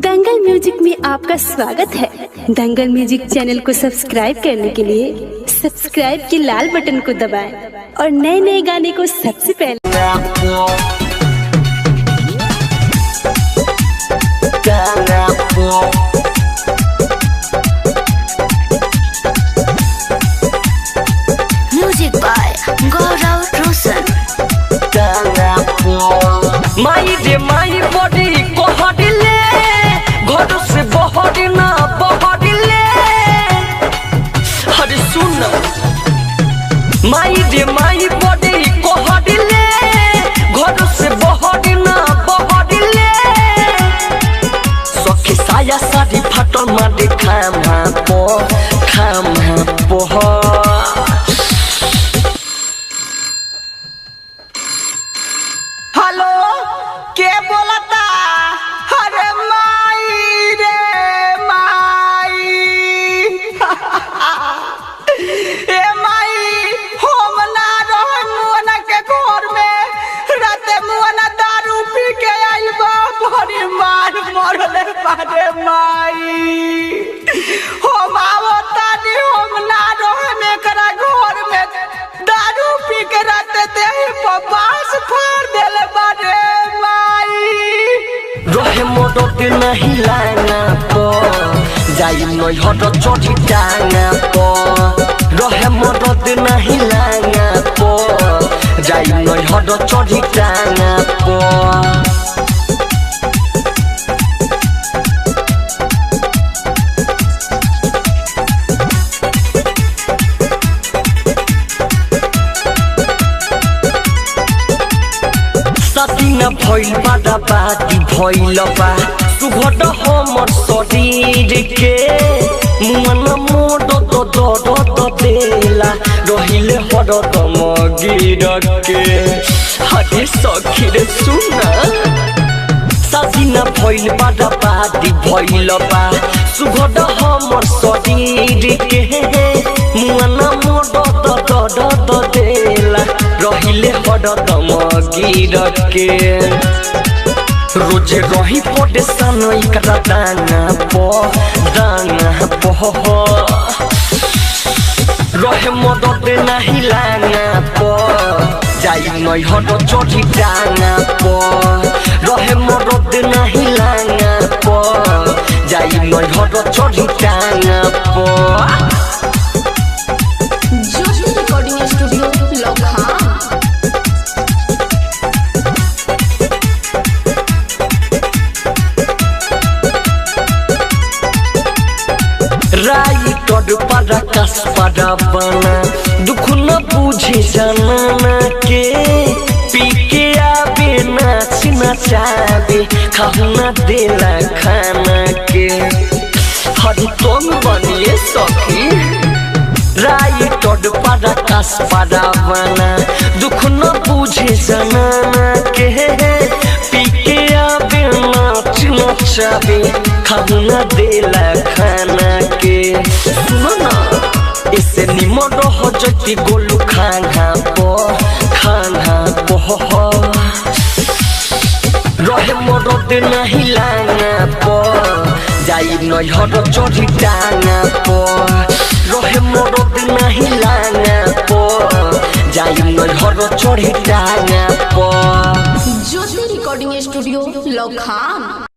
दंगल music में आपका स्वागत है। दंगल म्यूजिक चैनल को सब्सक्राइब करने के लिए सब्सक्राइब के लाल बटन को दबाएं और नए नए गाने को सबसे पहले म्यूजिक बाय गौरव रोशन। माई रे माई बॉडी को हटले घर से बहर ना बहरले। अरे सुन माई रे माई बॉडी को हटले घर से बहर ना बहरले। सखी साया साड़ी फाटल मारे खामा पो हेलो के बोलता? अरे माई रे माई ए माई हम ना रहे मुअना के घर में राते मुअना दारू पी के आइल बा बड़ी मार मरले बारे माई। हम आवता नी हम ना रहे में करा घर में दारू पी के राते देह पर बांस फाड़ देले बारे माई। रहे मोदत नहीं लाना पो जाई नई हट चढ़ी टांगा पो। रहे मोदत नहीं लाना पो जाई नई हट चढ़ी टांगा पो। सतीना भइल बादा बाती भइल बा सुघट हमर शरीर के मन मोड द देला रहिले हरदम गिर के। हरे सखी रे सुना सतीना भइल बादा बाती भइल बा सुघट हमर शरीर के मन मोड द देला रहिले हरदम गिर के। रोजे रही पड़े सनई करा दाना पो रहे मदद नहीं लाना पो जाई नई हट चढ़ी टांगा पो। रहे मदद नहीं लाना पो जाई नई हट चढ़ी टांगा पो। रिकॉर्डिंग स्टूडियो लखा। राइटर पारा कस पारा बना दुख न बुझे जाना के पी के आवे नाच नचावे खाऊ न देला खाना के। हर तुम बनिए सखी राइटर पारा कस पारा बना दुख न बुझे जाना के पी के आवे नाच नचावे खाऊ न देला खाना के। सुनो ना इसे निमन रह जति गोलू खाना पो रहे मदद नहीं लाना पो जाई नई हट चढ़ी टांगा पो। रहे मदद नहीं लाना पो जाई नई हट चढ़ी टांगा पो। ज्योति रिकॉर्डिंग स्टूडियो लखा।